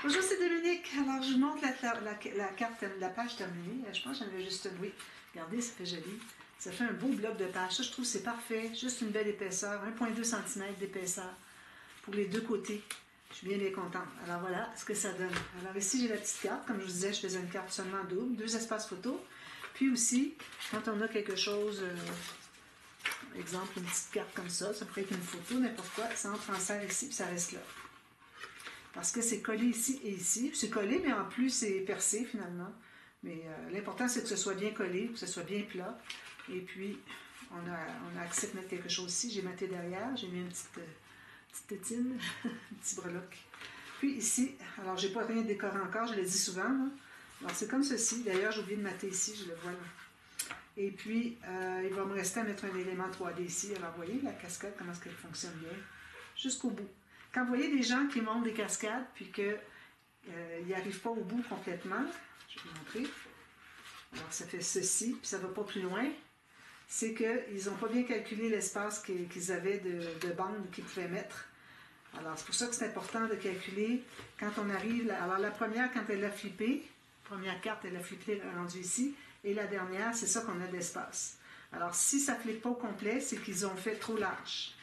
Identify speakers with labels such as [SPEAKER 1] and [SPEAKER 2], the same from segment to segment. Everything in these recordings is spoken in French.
[SPEAKER 1] Bonjour, c'est Dominique. Alors, je vous montre la carte, la page terminée. Je pense que j'en avais juste une. Oui, regardez, ça fait joli. Ça fait un beau bloc de page. Ça, je trouve que c'est parfait. Juste une belle épaisseur. 1,2 cm d'épaisseur pour les deux côtés. Je suis bien, bien contente. Alors, voilà ce que ça donne. Alors, ici, j'ai la petite carte. Comme je vous disais, je faisais une carte seulement double. 2 espaces photo. Puis aussi, quand on a quelque chose... exemple, une petite carte comme ça pourrait être une photo, n'importe quoi, ça entre en serre ici, puis ça reste là. Parce que c'est collé ici et ici. C'est collé, mais en plus, c'est percé finalement. Mais l'important, c'est que ce soit bien collé, que ce soit bien plat. Et puis, on a accès de mettre quelque chose ici. J'ai matté derrière, j'ai mis une petite tétine, un petit breloque. Puis ici, alors j'ai pas rien décoré encore, je le dis souvent. Là. Alors c'est comme ceci. D'ailleurs, j'ai oublié de mater ici, je le vois là. Et puis, il va me rester à mettre un élément 3D ici. Alors, vous voyez la cascade, comment est-ce qu'elle fonctionne bien? Jusqu'au bout. Quand vous voyez des gens qui montent des cascades, puis qu'ils n'y arrivent pas au bout complètement, je vais vous montrer. Alors, ça fait ceci, puis ça ne va pas plus loin. C'est qu'ils n'ont pas bien calculé l'espace qu'ils avaient de bande qu'ils pouvaient mettre. Alors, c'est pour ça que c'est important de calculer quand on arrive. Alors, la première, quand elle a flippé, première carte, elle a flippé, elle est rendue ici. Et la dernière, c'est ça qu'on a d'espace. Alors, si ça ne flippe pas au complet, c'est qu'ils ont fait trop large.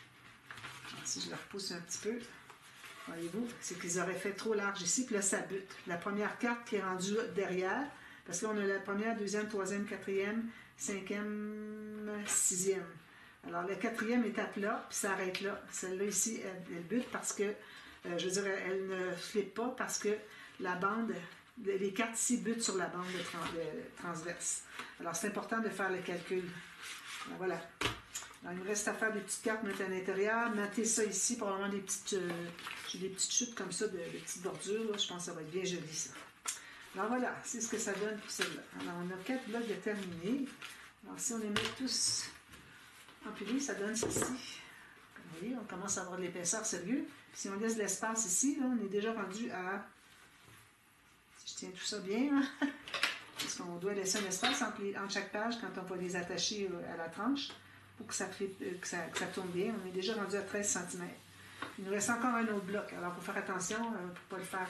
[SPEAKER 1] Alors, si je le repousse un petit peu, voyez-vous, c'est qu'ils auraient fait trop large ici, puis là, ça bute. La première carte qui est rendue derrière, parce que là, on a la première, deuxième, troisième, quatrième, cinquième, sixième. Alors, la quatrième est à plat, puis ça arrête là. Celle-là ici, elle bute parce que, je veux dire, elle ne flippe pas parce que la bande, les cartes ici butent sur la bande transverse. Alors, c'est important de faire le calcul. Alors, voilà. Alors, il me reste à faire des petites cartes, mettre à l'intérieur, mater ça ici, probablement des petites, j'ai des petites chutes comme ça, de petites bordures. Là. Je pense que ça va être bien joli, ça. Alors voilà, c'est ce que ça donne pour celle-là. Alors, on a 4 blocs de terminés. Alors, si on les met tous empilés, ça donne ceci. Comme vous voyez, on commence à avoir de l'épaisseur sérieux. Puis si on laisse l'espace ici, là, on est déjà rendu à... Si je tiens tout ça bien, là, parce qu'on doit laisser un espace entre chaque page quand on va les attacher à la tranche pour que ça tourne bien. On est déjà rendu à 13 cm. Il nous reste encore un autre bloc. Alors, il faut faire attention pour ne pas le faire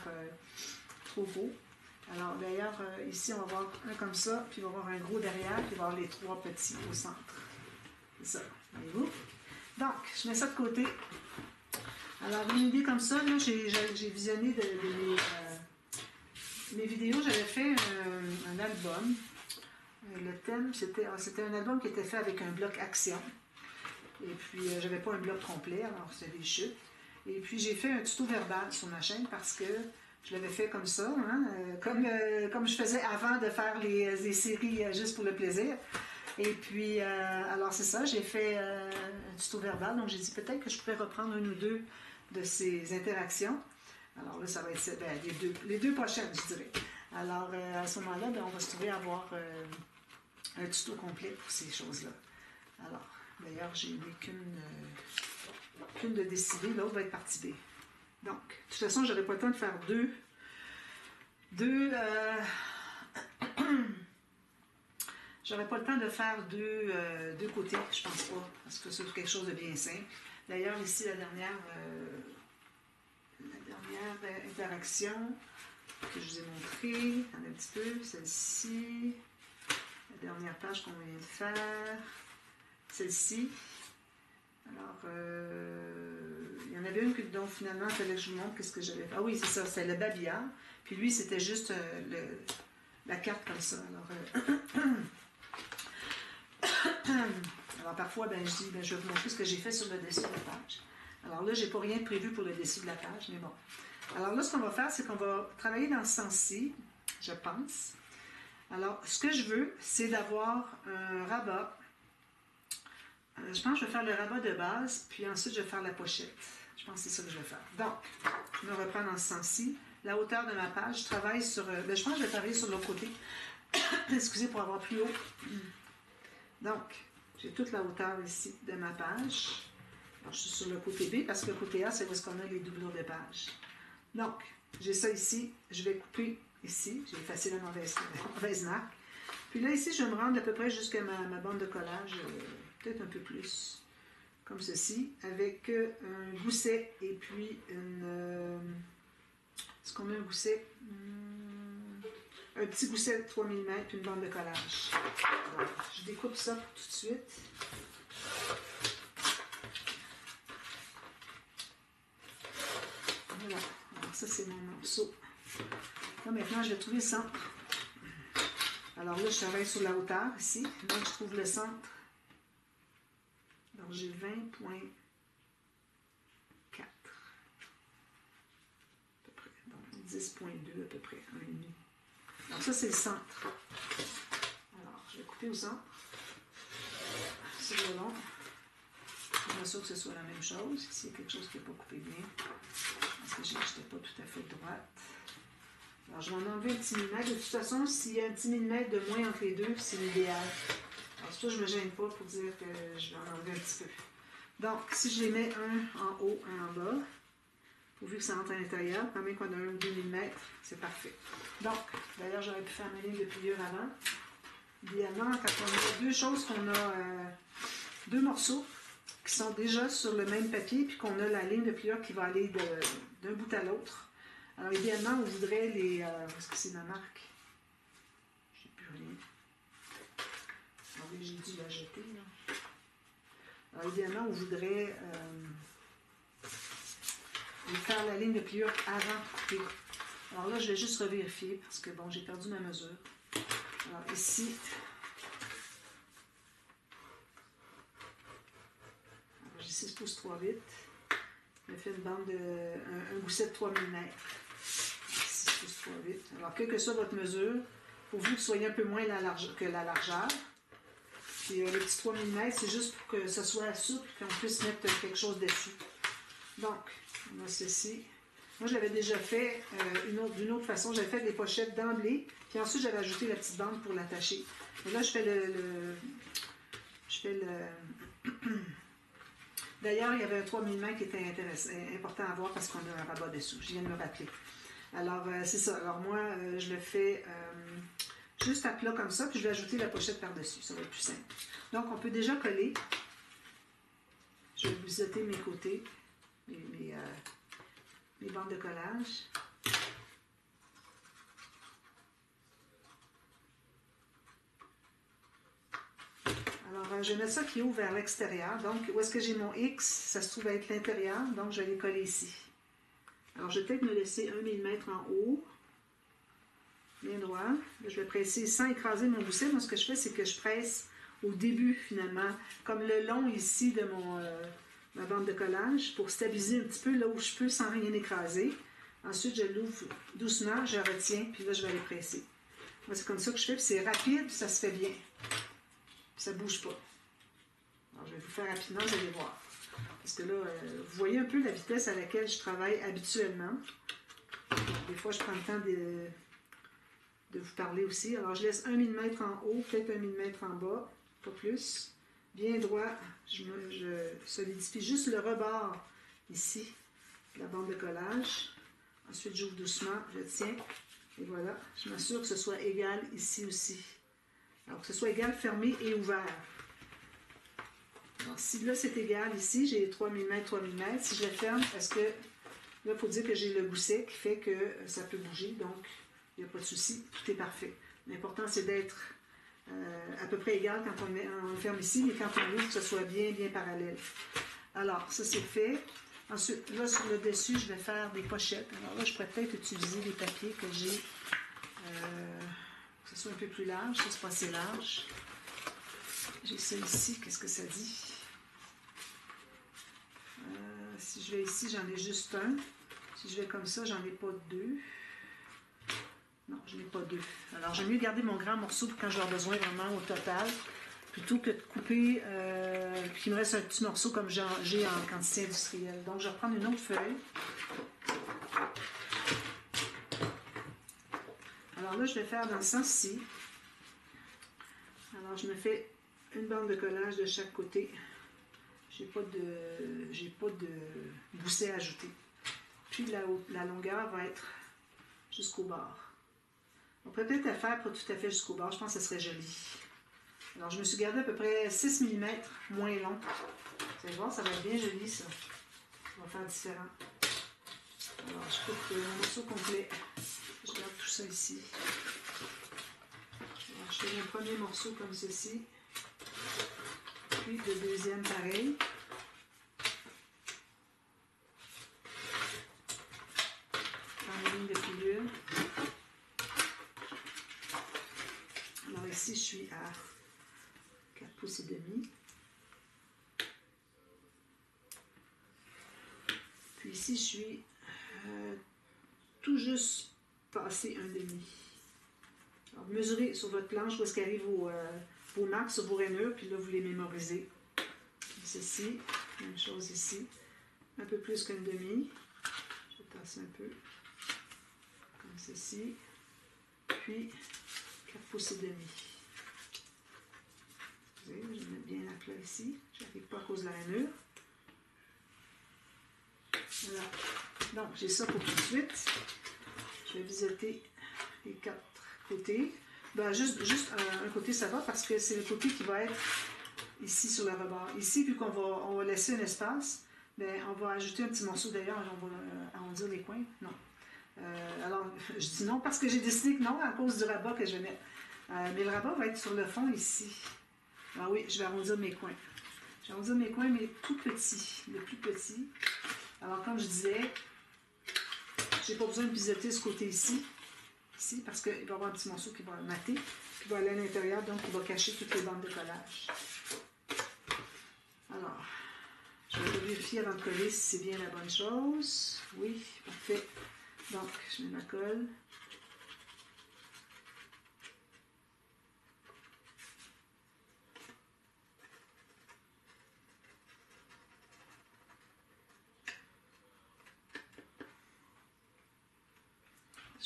[SPEAKER 1] trop beau. Alors, d'ailleurs, ici, on va avoir un comme ça, puis il va y avoir un gros derrière, puis il va y avoir les 3 petits au centre. C'est ça, voyez-vous? Donc, je mets ça de côté. Alors, une idée comme ça, j'ai visionné mes vidéos, j'avais fait un album. Le thème, c'était un album qui était fait avec un bloc action. Et puis, j'avais pas un bloc complet, alors c'était des chutes. Et puis, j'ai fait un tuto verbal sur ma chaîne parce que je l'avais fait comme ça, hein, comme je faisais avant de faire les séries juste pour le plaisir. Et puis, alors c'est ça, j'ai fait un tuto verbal, donc j'ai dit peut-être que je pourrais reprendre une ou deux de ces interactions. Alors là, ça va être les deux prochaines, je dirais. Alors, à ce moment-là, on va se trouver à avoir un tuto complet pour ces choses-là. Alors, d'ailleurs, j'ai mis qu'une de décider, l'autre va être partie B. Donc, de toute façon, j'aurais pas le temps de faire j'aurais pas le temps de faire deux côtés, je pense pas, parce que c'est quelque chose de bien simple. D'ailleurs, ici, la dernière interaction que je vous ai montrée, un petit peu, celle-ci, la dernière page qu'on vient de faire, celle-ci. Alors, il y en avait une dont finalement, il fallait que je vous montre qu'est-ce que j'avais fait. Ah oui, c'est ça, c'est le babillard. Puis lui, c'était juste la carte comme ça. Alors parfois, je dis, je vais vous montrer ce que j'ai fait sur le dessus de la page. Alors là, j'ai pas rien prévu pour le dessus de la page, mais bon. Alors là, ce qu'on va faire, c'est qu'on va travailler dans ce sens-ci, je pense. Alors, ce que je veux, c'est d'avoir un rabat. Je pense que je vais faire le rabat de base, puis ensuite je vais faire la pochette. Je pense que c'est ça que je vais faire. Donc, je me reprends dans ce sens-ci. La hauteur de ma page, je travaille sur... je pense que je vais travailler sur l'autre côté. Excusez pour avoir plus haut. Donc, j'ai toute la hauteur ici de ma page. Alors, je suis sur le côté B parce que le côté A, c'est où est-ce qu'on a les doublures de page. Donc, j'ai ça ici. Je vais couper ici. J'ai effacé la mauvaise marque. Puis là, ici, je vais me rendre à peu près jusqu'à ma bande de collage, peut-être un peu plus, comme ceci, avec un gousset et puis Est-ce qu'on met un gousset? Un petit gousset de 3 mm et une bande de collage. Donc, je découpe ça pour tout de suite. Voilà. Alors ça, c'est mon morceau. Là, maintenant, je vais trouver le centre. Alors là, je travaille sur la hauteur ici. Donc, je trouve le centre. Alors, j'ai 20,4. À peu près. Donc, 10,2 à peu près. 1,5. Donc, ça, c'est le centre. Alors, je vais couper au centre. C'est le long. Je m'assure que ce soit la même chose. Ici, il y a quelque chose qui n'est pas coupé bien. Parce que je n'étais pas tout à fait droite. Alors, je vais en enlever un petit millimètre. De toute façon, s'il y a un petit millimètre de moins entre les deux, c'est l'idéal. Alors, c'est pour ça que je ne me gêne pas pour dire que je vais en enlever un petit peu. Donc, si je les mets un en haut, un en bas, pourvu que ça rentre à l'intérieur, quand même qu'on a 1 ou 2 mm, c'est parfait. Donc, d'ailleurs, j'aurais pu faire ma ligne de pliure avant. Idéalement, quand on a deux choses, qu'on a deux morceaux qui sont déjà sur le même papier, puis qu'on a la ligne de pliure qui va aller d'un bout à l'autre. Alors, idéalement, on voudrait les... est-ce que c'est ma marque? Je n'ai plus rien. Ah oui, j'ai dû la jeter, là. Alors, idéalement, on voudrait faire la ligne de pliure avant de couper. Alors là, je vais juste revérifier parce que, bon, j'ai perdu ma mesure. Alors, ici... J'ai 6 pouces 3 litres. Je fait une bande de... un gousset de 3 mm. 6 pouces 3 litres. Alors, quelle que soit votre mesure, pour vous que ce soit un peu moins que la largeur. Puis le petit 3 mm, c'est juste pour que ce soit souple et qu'on puisse mettre quelque chose dessus. Donc, on a ceci. Moi, je l'avais déjà fait d'une autre façon. J'avais fait des pochettes d'emblée. Puis ensuite, j'avais ajouté la petite bande pour l'attacher. Et là, je fais D'ailleurs, il y avait un 3 mm qui était important à voir parce qu'on a un rabat dessous. Je viens de me rappeler. Alors, c'est ça. Alors, moi, je le fais juste à plat comme ça, puis je vais ajouter la pochette par-dessus. Ça va être plus simple. Donc, on peut déjà coller. Je vais biseauter mes côtés, mes bandes de collage. Alors, je mets ça qui ouvre vers l'extérieur. Donc, où est-ce que j'ai mon X? Ça se trouve à être l'intérieur. Donc, je vais les coller ici. Alors, je vais peut-être me laisser 1 mm en haut. Bien droit. Là, je vais presser sans écraser mon gousset. Moi, ce que je fais, c'est que je presse au début, finalement, comme le long ici de ma bande de collage, pour stabiliser un petit peu là où je peux sans rien écraser. Ensuite, je l'ouvre doucement, je retiens, puis là, je vais aller presser. Moi, c'est comme ça que je fais, puis c'est rapide, ça se fait bien. Ça ne bouge pas. Alors, je vais vous faire rapidement, vous allez voir. Parce que là, vous voyez un peu la vitesse à laquelle je travaille habituellement. Des fois, je prends le temps de vous parler aussi. Alors, je laisse 1 mm en haut, peut-être 1 mm en bas, pas plus. Bien droit, je solidifie juste le rebord ici, de la bande de collage. Ensuite, j'ouvre doucement, je tiens, et voilà. Je m'assure que ce soit égal ici aussi. Alors, que ce soit égal, fermé et ouvert. Alors, si là, c'est égal ici, j'ai 3 mm, 3 mm. Si je le ferme, parce que là, il faut dire que j'ai le gousset qui fait que ça peut bouger, donc il n'y a pas de souci, tout est parfait. L'important, c'est d'être à peu près égal quand on le ferme ici, mais quand on ouvre, que ce soit bien, bien parallèle. Alors, ça, c'est fait. Ensuite, là, sur le dessus, je vais faire des pochettes. Alors là, je pourrais peut-être utiliser des papiers que j'ai... que ce soit un peu plus large, ça c'est pas assez large. J'ai ça ici, qu'est-ce que ça dit? Si je vais ici, j'en ai juste un. Si je vais comme ça, j'en ai pas deux. Non, je n'ai pas deux. Alors, j'aime mieux garder mon grand morceau pour quand j'aurai besoin vraiment au total, plutôt que de couper, puis qu'il me reste un petit morceau comme j'ai en quantité industrielle. Donc, je vais reprendre une autre feuille. Alors là, je vais faire dans le sens-ci. Alors, je me fais une bande de collage de chaque côté. J'ai pas de gousset ajouté. Puis la longueur va être jusqu'au bord. On pourrait peut-être la faire pas tout à fait jusqu'au bord. Je pense que ce serait joli. Alors, je me suis gardé à peu près 6 mm moins long. Vous allez voir, ça va être bien joli, ça. On va faire différent. Alors, je coupe un morceau complet. Je garde tout ça ici. Alors, je fais mon premier morceau comme ceci. Puis le deuxième pareil. Dans la ligne de figure. Alors ici, je suis à 4 pouces et demi. Puis ici, je suis tout juste passé un demi. Alors, mesurez sur votre planche où est-ce qu'arrivent vos marques sur vos rainures, puis là, vous les mémorisez. Comme ceci, même chose ici. Un peu plus qu'un demi. Je vais tasser un peu. Comme ceci. Puis, 4 pouces et demi. Vous voyez, je vais mettre bien la plat ici. Je n'arrive pas à cause de la rainure. Voilà. Donc, j'ai ça pour tout de suite. Je vais biseauter les 4 côtés. Ben, juste un côté, ça va parce que c'est le côté qui va être ici sur le rebord. Ici, vu qu'on va laisser un espace, ben, on va ajouter un petit morceau d'ailleurs, on va arrondir les coins. Non. Alors, je dis non parce que j'ai décidé que non, à cause du rabat que je vais mettre. Mais le rabat va être sur le fond ici. Ah oui, je vais arrondir mes coins. Je vais arrondir mes coins, mais tout petits, le plus petit. Alors, comme je disais, j'ai pas besoin de biseauter ce côté ici, parce qu'il va y avoir un petit morceau qui va mater, qui va aller à l'intérieur, donc il va cacher toutes les bandes de collage. Alors, je vais vérifier avant de coller si c'est bien la bonne chose. Oui, parfait. Donc, je mets ma colle.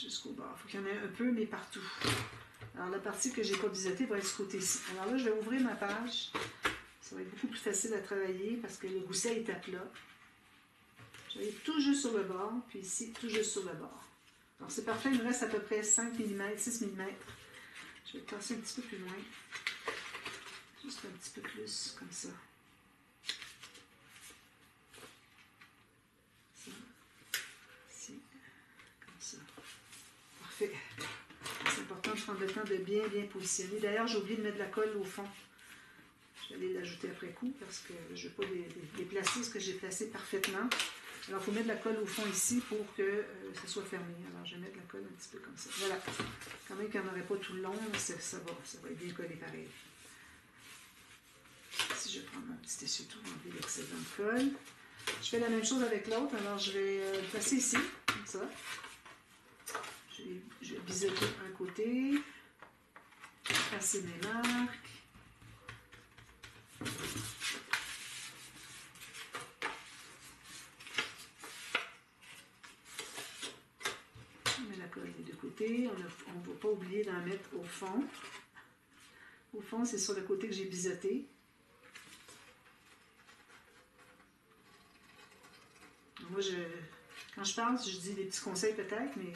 [SPEAKER 1] Jusqu'au bord. Il faut qu'il y en ait un peu, mais partout. Alors, la partie que je n'ai pas biseautée va être ce côté-ci. Alors là, je vais ouvrir ma page. Ça va être beaucoup plus facile à travailler parce que le gousset est à plat. Je vais aller tout juste sur le bord, puis ici, tout juste sur le bord. Alors, c'est parfait. Il me reste à peu près 5 mm, 6 mm. Je vais tasser un petit peu plus loin. Juste un petit peu plus, comme ça. Ça. Ici. Comme ça. Parfait. C'est important de prendre le temps de bien positionner. D'ailleurs, j'ai oublié de mettre de la colle au fond. Je vais aller l'ajouter après coup parce que je ne veux pas déplacer ce que j'ai placé parfaitement. Alors, il faut mettre de la colle au fond ici pour que ça soit fermé. Alors, je vais mettre de la colle un petit peu comme ça. Voilà. Quand même qu'il n'y en aurait pas tout le long, ça va être bien collé pareil. Ici, je vais prendre mon petit essuie-tout pour enlever l'excédent de colle. Je fais la même chose avec l'autre. Alors, je vais le placer ici, comme ça. Je vais biseauter un côté. Passer mes marques. On met la colle des deux côtés. On ne va pas oublier d'en mettre au fond. Au fond, c'est sur le côté que j'ai biseauté. Moi, quand je parle, je dis des petits conseils peut-être, mais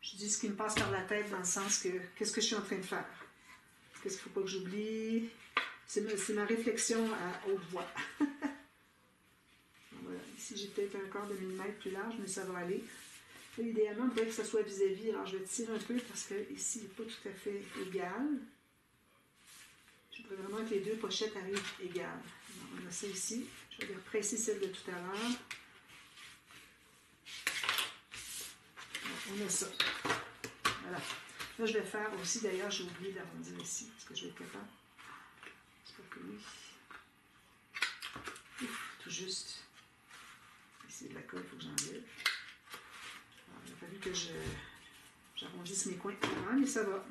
[SPEAKER 1] je dis ce qui me passe par la tête dans le sens que qu'est-ce que je suis en train de faire? Qu'est-ce qu'il ne faut pas que j'oublie? C'est ma réflexion à haute voix. Voilà. Ici, j'ai peut-être un quart de millimètre plus large, mais ça va aller. Là, idéalement, il faudrait que ça soit vis-à-vis. Alors, je vais tirer un peu parce que ici, il n'est pas tout à fait égal. Je voudrais vraiment que les deux pochettes arrivent égales. Alors, on a ça ici. Je vais represser celle de tout à l'heure. On a ça. Voilà. Là, je vais faire aussi, d'ailleurs, j'ai oublié d'arrondir ici. Est-ce que je vais être capable? J'espère que oui. Ouf, tout juste. Ici, de la colle, il faut que j'enlève. Alors, il a fallu que j'arrondisse mes coins avant, mais ça va.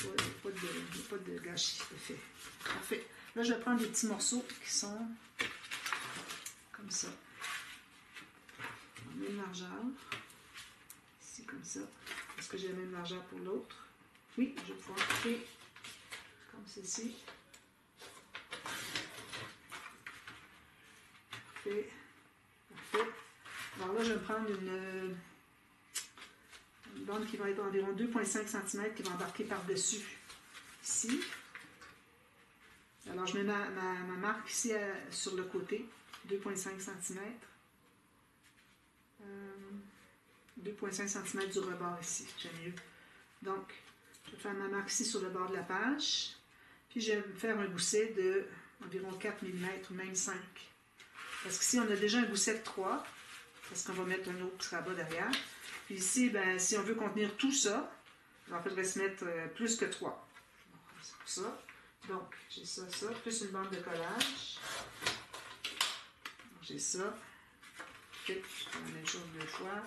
[SPEAKER 1] Il n'y a pas de gâchis de fait. Parfait. Là, je vais prendre des petits morceaux qui sont comme ça. En même largeur. Ici, comme ça. Est-ce que j'ai la même largeur pour l'autre? Oui, je vais pouvoir couper comme ceci. Parfait. Parfait. Alors là, je vais prendre une bande qui va être environ 2,5 cm qui va embarquer par-dessus ici. Alors, je mets ma marque ici sur le côté, 2,5 cm. 2,5 cm du rebord ici, j'aime mieux. Donc, je vais faire ma marque ici sur le bord de la page. Puis je vais faire un gousset de environ 4 mm ou même 5. Parce qu'ici, on a déjà un gousset de 3, parce qu'on va mettre un autre rabat derrière. Puis ici, ben, si on veut contenir tout ça, il faudrait se mettre plus que 3. C'est pour ça. Donc, j'ai ça, plus une bande de collage. J'ai ça. Je fais la même chose 2 fois.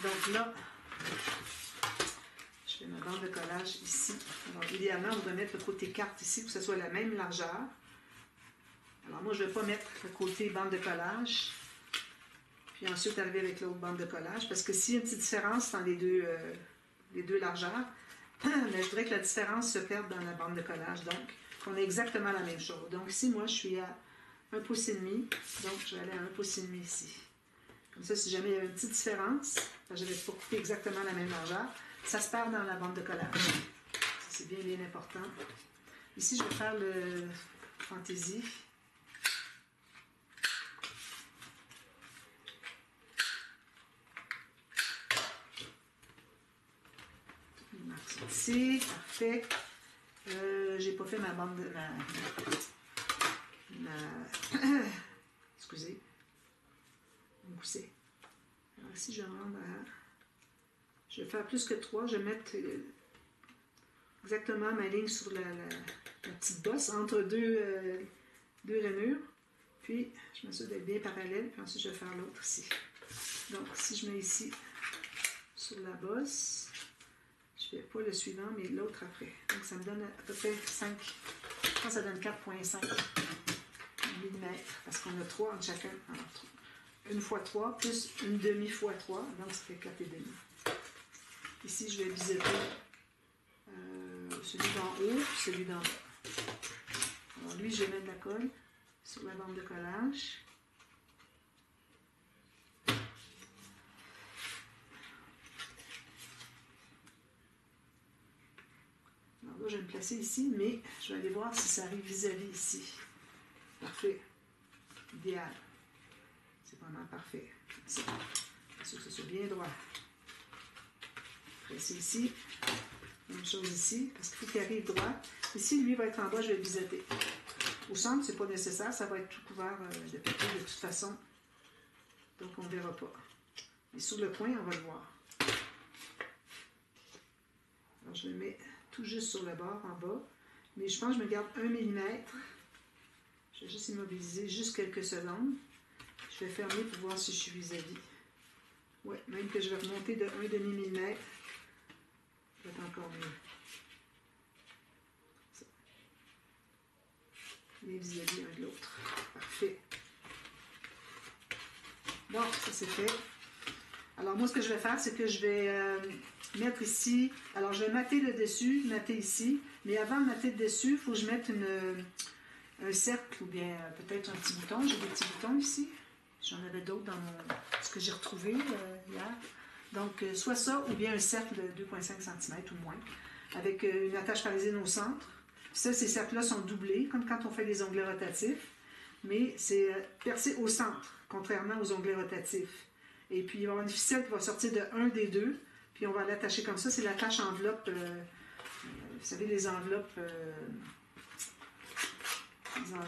[SPEAKER 1] Donc là, je fais ma bande de collage ici. Alors, idéalement, on va mettre le côté carte ici pour que ce soit la même largeur. Alors, moi, je ne vais pas mettre le côté bande de collage, puis ensuite arriver avec l'autre bande de collage, parce que s'il y a une petite différence dans les deux largeurs, mais je voudrais que la différence se perde dans la bande de collage, donc qu'on ait exactement la même chose. Donc ici, moi, je suis à 1,5 pouce, donc je vais aller à 1,5 pouce ici. Comme ça, si jamais il y a une petite différence, je ne vais pas couper exactement la même largeur, ça se perd dans la bande de collage. C'est bien, bien important. Ici, je vais faire le fantaisie. Ici, parfait. J'ai pas fait ma bande de excusez. Mon gousset. Alors ici, je rentre à. Je vais faire plus que 3. Je vais mettre exactement ma ligne sur la petite bosse entre deux rainures. Puis, je m'assure d'être bien parallèle. Puis ensuite, je vais faire l'autre ici. Donc, si je mets ici sur la bosse, je ne fais pas le suivant, mais l'autre après. Donc, ça me donne à peu près 5. Je pense que ça donne 4,5 mm. Parce qu'on a 3 en chacun. Alors, 1 x 3 plus une demi x 3. Donc, ça fait 4,5. Ici, je vais biseauter celui d'en haut et celui d'en bas. Alors, lui, je vais mettre de la colle sur la bande de collage. Alors là, je vais me placer ici, mais je vais aller voir si ça arrive vis-à-vis ici. Parfait. Idéal. C'est vraiment parfait. Ça. Sûr que ça soit bien droit. Presser ici. Même chose ici, parce qu'il faut qu'il arrive droit. Ici, lui va être en bas, je vais biseauter. Au centre, c'est pas nécessaire, ça va être tout couvert de papier de toute façon. Donc, on ne verra pas. Mais sur le coin, on va le voir. Alors, je le mets tout juste sur le bord, en bas. Mais je pense que je me garde 1 mm. Je vais juste immobiliser juste quelques secondes. Je vais fermer pour voir si je suis vis-à-vis. Oui, même que je vais remonter de 1,5 mm. Ça va être encore mieux. Ça. Les vis-à-vis un de l'autre. Parfait. Bon, ça c'est fait. Alors moi, ce que je vais faire, c'est que je vais mettre ici. Alors, je vais mater le dessus, mater ici. Mais avant de mater le dessus, il faut que je mette un cercle ou bien peut-être un petit bouton. J'ai des petits boutons ici. J'en avais d'autres dans ce que j'ai retrouvé hier. Donc, soit ça ou bien un cercle de 2,5 cm ou moins, avec une attache parisienne au centre. Ça, ces cercles-là sont doublés, comme quand on fait des onglets rotatifs, mais c'est percé au centre, contrairement aux onglets rotatifs. Et puis, il va y avoir une ficelle qui va sortir de un des deux, puis on va l'attacher comme ça. C'est l'attache enveloppe, vous savez, les enveloppes... comment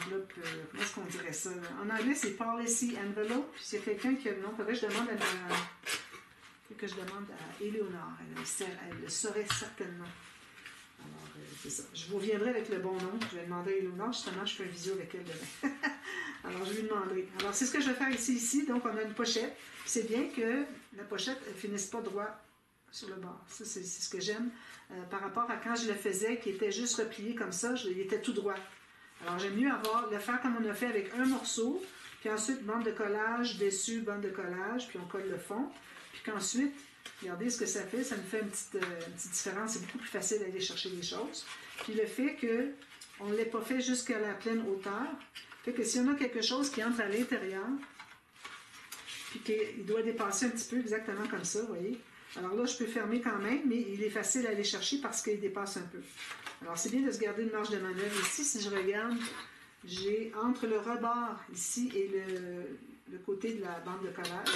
[SPEAKER 1] est-ce qu'on dirait ça? En anglais, c'est policy envelope. C'est quelqu'un qui a le nom. Faudrait que je demande à Éléonore. Elle le saurait certainement. Alors, c'est ça. Je vous reviendrai avec le bon nom. Je vais demander à Éléonore. Justement, je fais un visio avec elle demain. Alors, je lui demanderai. Alors, c'est ce que je vais faire ici. Donc, on a une pochette. C'est bien que la pochette ne finisse pas droit sur le bord. Ça, c'est ce que j'aime. Par rapport à quand je le faisais, qui était juste replié comme ça, il était tout droit. Alors, j'aime mieux le faire comme on a fait avec un morceau, puis ensuite, bande de collage, dessus, bande de collage, puis on colle le fond. Puis qu'ensuite, regardez ce que ça fait, ça me fait une petite différence. C'est beaucoup plus facile d'aller chercher les choses. Puis le fait qu'on ne l'ait pas fait jusqu'à la pleine hauteur, fait que si on a quelque chose qui entre à l'intérieur, puis qu'il doit dépasser un petit peu exactement comme ça, vous voyez. Alors là, je peux fermer quand même, mais il est facile à aller chercher parce qu'il dépasse un peu. Alors, c'est bien de se garder une marge de manœuvre ici. Si je regarde, j'ai entre le rebord ici et le côté de la bande de collage,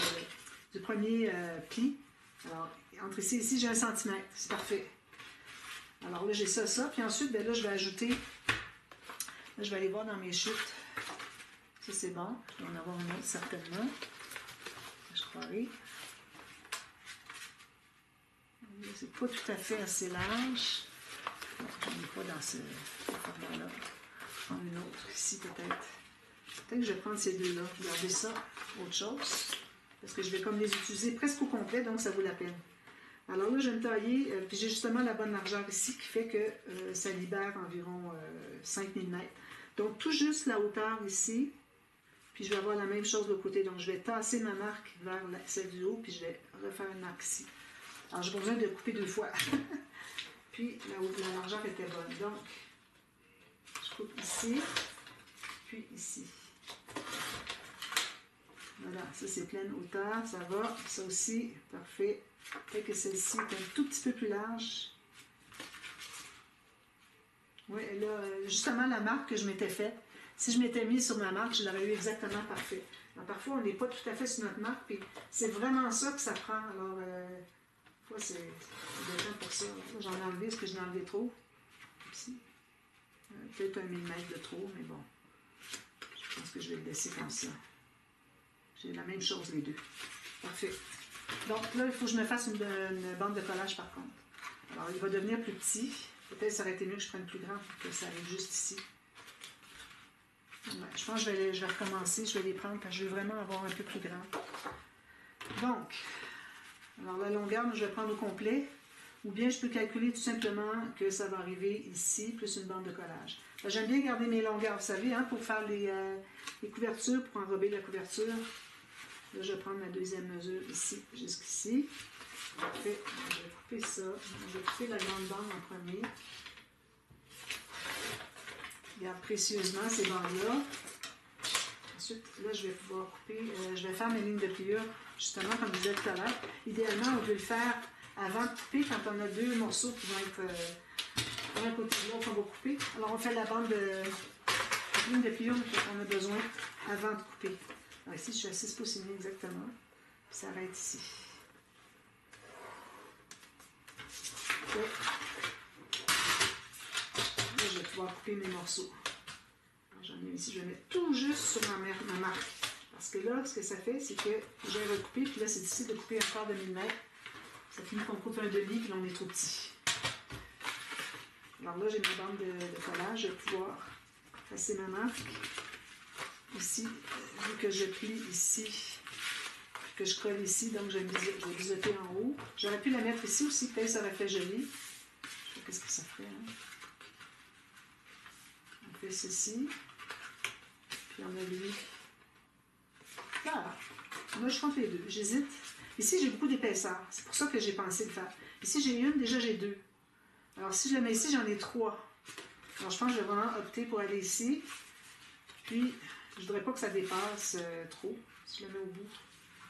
[SPEAKER 1] du premier pli. Alors, entre ici et ici, j'ai 1 centimètre. C'est parfait. Alors là, j'ai ça. Puis ensuite, ben là, je vais ajouter. Là, je vais aller voir dans mes chutes. Ça, c'est bon. Je vais en avoir une autre certainement. Je croirais. C'est pas tout à fait assez large. Non, j'en ai pas dans ce format-là. Je vais prendre une autre ici, peut-être. Peut-être que je vais prendre ces deux-là. Regardez ça, autre chose. Parce que je vais comme les utiliser presque au complet, donc ça vaut la peine. Alors là, je vais me tailler, puis j'ai justement la bonne largeur ici qui fait que ça libère environ 5 mm. Donc tout juste la hauteur ici, puis je vais avoir la même chose de l'autre côté. Donc je vais tasser ma marque vers celle du haut, puis je vais refaire une marque ici. Alors j'ai pas besoin de couper 2 fois. Puis la largeur était bonne. Donc je coupe ici, puis ici. Voilà, ça c'est pleine hauteur, ça va. Ça aussi, parfait. Peut-être que celle-ci est un tout petit peu plus large. Oui, là, justement, la marque que je m'étais faite, si je m'étais mise sur ma marque, je l'aurais eu exactement parfait. Alors, parfois, on n'est pas tout à fait sur notre marque, puis c'est vraiment ça que ça prend. Alors, parfois, c'est déjà pour ça. J'en ai enlevé, est-ce que j'en ai enlevé trop? Ici. Peut-être 1 millimètre de trop, mais bon. Je pense que je vais le laisser comme ça. J'ai la même chose, les deux. Parfait. Donc là, il faut que je me fasse une bande de collage par contre. Alors, il va devenir plus petit. Peut-être que ça aurait été mieux que je prenne plus grand pour que ça arrive juste ici. Ouais, je pense que je vais recommencer. Je vais les prendre parce que je veux vraiment avoir un peu plus grand. Donc, alors la longueur, je vais prendre au complet. Ou bien je peux calculer tout simplement que ça va arriver ici, plus une bande de collage. J'aime bien garder mes longueurs, vous savez, hein, pour faire les couvertures, pour enrober la couverture. Là, je vais prendre ma deuxième mesure ici, jusqu'ici. Parfait. Je vais couper ça. Je vais couper la grande bande en premier. Garde précieusement ces bandes-là. Ensuite, là, je vais pouvoir couper. Je vais faire mes lignes de pliure, justement, comme je disais tout à l'heure. Idéalement, on veut le faire avant de couper, quand on a 2 morceaux qui vont être un côté de l'autre, on va couper. Alors, on fait la bande de ligne de pliure qu'on a besoin avant de couper. Alors ici, je suis à 6 pouces et demi exactement. Puis ça arrête ici. Okay. Là, je vais pouvoir couper mes morceaux. J'en ai ici, je vais mettre tout juste sur ma marque. Parce que là, ce que ça fait, c'est que j'ai recoupé, puis là, c'est difficile de couper un quart de millimètre. Ça finit qu'on coupe un demi, puis là, on est trop petit. Alors là, j'ai ma bande de collage. Je vais pouvoir passer ma marque. Ici, vu que je plie ici, que je colle ici, donc je vais biseauter en haut. J'aurais pu la mettre ici aussi, peut-être ça aurait fait joli. Je sais pas qu'est-ce que ça ferait. Hein? On fait ceci. Puis on a lui. Voilà. Moi, je compte les deux. J'hésite. Ici, j'ai beaucoup d'épaisseur. C'est pour ça que j'ai pensé le faire. Ici, j'ai une, déjà j'ai 2. Alors, si je le mets ici, j'en ai 3. Alors, je pense que je vais vraiment opter pour aller ici. Puis, je ne voudrais pas que ça dépasse trop. Si je le mets au bout,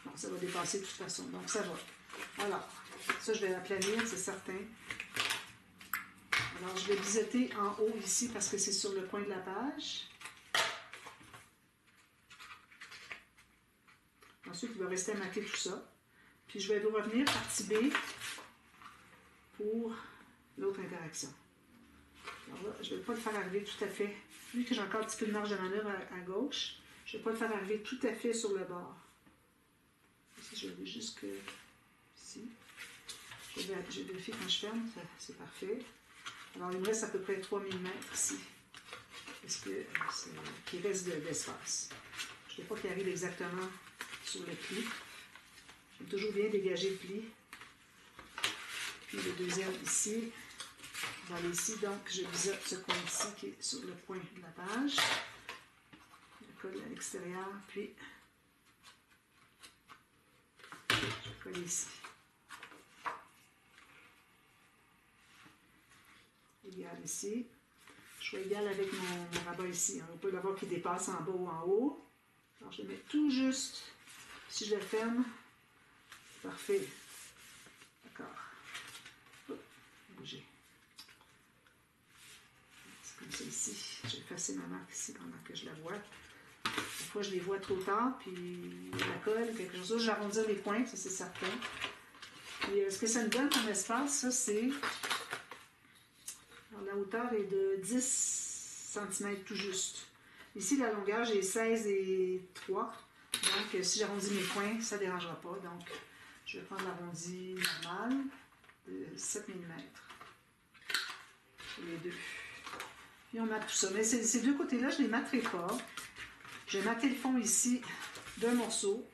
[SPEAKER 1] bon, ça va dépasser de toute façon. Donc, ça va. Alors, ça, je vais l'aplanir, c'est certain. Alors, je vais biseauter en haut ici parce que c'est sur le coin de la page. Ensuite, il va rester à marquer tout ça. Puis, je vais revenir partie B pour l'autre interaction. Alors là, je ne vais pas le faire arriver tout à fait. Vu que j'ai encore un petit peu de marge de manœuvre à gauche, je ne vais pas le faire arriver tout à fait sur le bord. Ici, je vais aller jusque ici. J'ai vérifié quand je ferme, c'est parfait. Alors, il me reste à peu près 3 mm ici. Est-ce qu'il reste d'espace? Je ne veux pas qu'il arrive exactement sur le pli. J'aime toujours bien dégager le pli. Puis le deuxième ici. On va aller ici, donc je biseaute ce coin-ci qui est sur le coin de la page. Je colle à l'extérieur, puis je colle ici. Égal ici. Je suis égal avec mon rabat ici. On peut l'avoir qui dépasse en bas ou en haut. Alors je le mets tout juste. Si je le ferme, parfait. D'accord. Bouger. C'est comme ça ici. J'ai effacé ma marque ici pendant que je la vois. Des fois, je les vois trop tard, puis la colle, quelque chose. Je vais arrondir les pointes, ça c'est certain. Puis ce que ça me donne comme espace, ça c'est... La hauteur est de 10 cm tout juste. Ici, la longueur, j'ai 16 et 3. Donc, si j'arrondis mes points, ça ne dérangera pas. Donc, je vais prendre l'arrondi normal de 7 mm. Les deux. Puis on mate tout ça. Mais ces deux côtés-là, je ne les materai pas. Je vais mater le fond ici d'un morceau.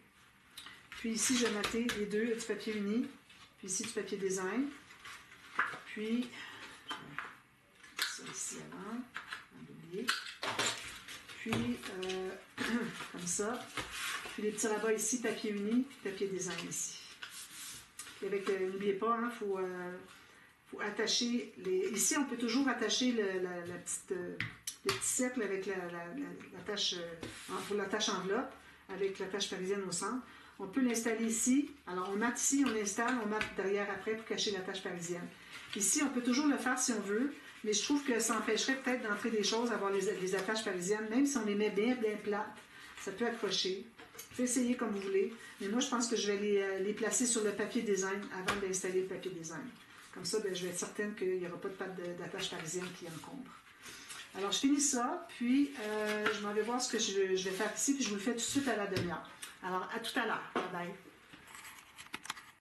[SPEAKER 1] Puis ici, je vais mater les deux du papier uni. Puis ici, du papier design. Puis, ça ici avant. On va oublier. Puis, comme ça. Puis les petits rabats ici, papier uni, papier design ici. Et avec, n'oubliez pas, il faut attacher les... Ici, on peut toujours attacher le petit cercle avec l'attache pour l'attache enveloppe, avec l'attache parisienne au centre. On peut l'installer ici. Alors, on mate ici, on l'installe, on mate derrière après pour cacher l'attache parisienne. Ici, on peut toujours le faire si on veut, mais je trouve que ça empêcherait peut-être d'entrer des choses, avoir les attaches parisiennes, même si on les met bien plates, ça peut accrocher. Vous pouvez essayer comme vous voulez, mais moi, je pense que je vais les placer sur le papier design avant d'installer le papier design. Comme ça, je vais être certaine qu'il n'y aura pas de patte d'attache parisienne qui encombre. Alors, je finis ça, puis je m'en vais voir ce que je vais faire ici, puis je vous le fais tout de suite à la demi-heure. Alors, à tout à l'heure. Bye bye.